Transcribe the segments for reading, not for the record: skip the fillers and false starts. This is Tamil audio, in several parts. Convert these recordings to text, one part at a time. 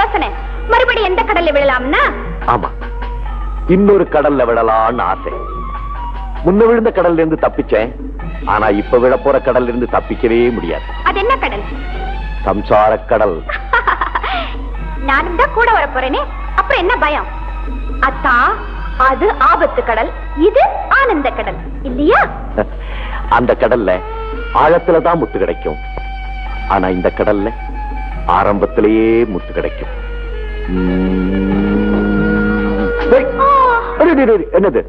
யோசனை. மறுபடியும் எந்த கடல்ல விழலாம்னா? ஆமா, இன்னொரு கடல்ல விழலாம்னு ஆசை. முன்ன விழுந்த கடல்ல இருந்து தப்பிச்சேன். ஆனா இப்ப விழ போற கடல்ல இருந்து தப்பிக்கவே முடியாது. அது என்ன கடல்? சம்சார கடல். நானும் தான் கூட வர போறேனே, அப்புறம் என்ன பயம்? அத்தா, அது ஆபத்து கடல், இது ஆனந்த கடல் இல்லையா? அந்த கடல்ல ஆழத்துலதான் முத்து கிடைக்கும். ஆனா இந்த கடல்ல ஆரம்பத்திலேயே முத்து கிடைக்கும். என்னது?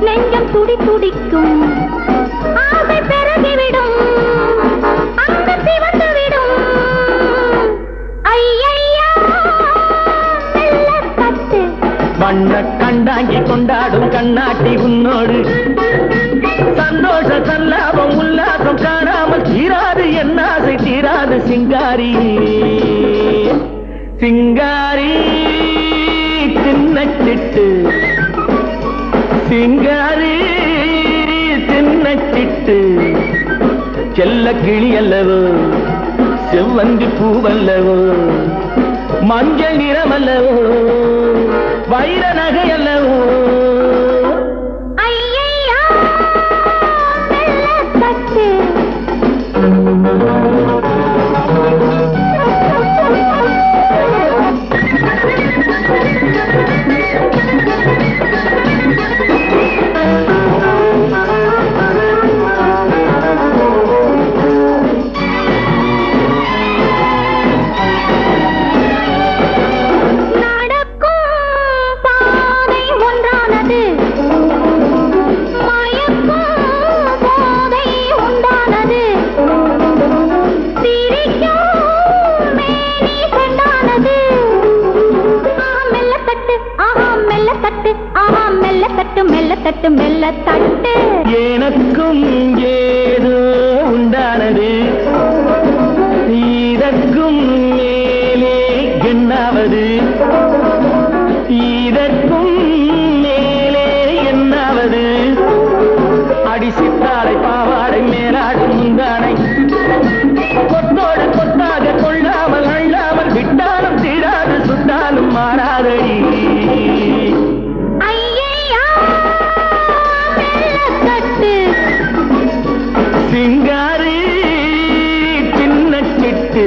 நெஞ்சம் துடி துடிக்கும், ஆசை பெருகிவிடும், அங்கு சிவந்துவிடும். ஐயா தட்டு வண்ண கண்டாங்கி கொண்டாடும் கண்ணாட்டி உன்னோடு சந்தோஷ சல்லாபம் உல்லாசம் காணாமல் தீராது என் ஆசை தீராது. சிங்காரி சிங்காரி சின்னச்சிட்டு, சிங்காரி சின்னச்சிட்டு, செல்ல கிளி அல்லவோ செவ்வந்தி பூவல்லவோ, மஞ்சள் நிறம் அல்லவோ வைர நகை அல்லவோ. ஐயா தட்டு தட்டு மெல்ல தட்டு. எனக்கும் ஏதோ உண்டானது, இதற்கும் மேலே என்னாவது, இதற்கும் மேலே என்னாவது. அடி சித்தாடை பாவாடை மேலாடு முந்தானை கொத்தோடு கொத்தாக கொள்ளாமல் அள்ளாமல் விட்டாலும் தீராது சுட்டாலும் மாறாதடி. சிங்காரி சின்னச்சிட்டு,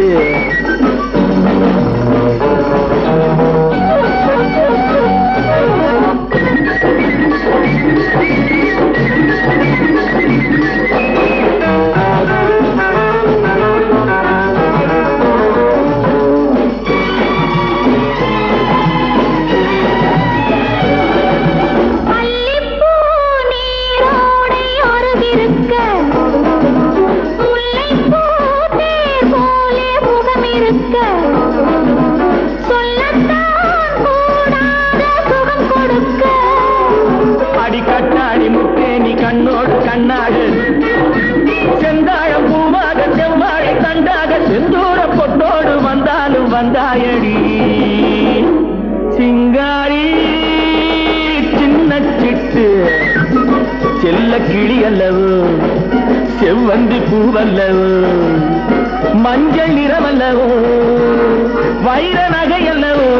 கண்ணோடு கண்ணாடு செந்தாழம் பூவாக செவ்வாழை தண்டாக செந்தூர பொட்டோடு வந்தாலும் வந்தாயடி. சிங்காரி சின்னச்சிட்டு, செல்ல கிளி அல்லவோ செவ்வந்தி பூவல்லவோ, மஞ்சள் நிறம் அல்லவோ வைர நகை அல்லவோ.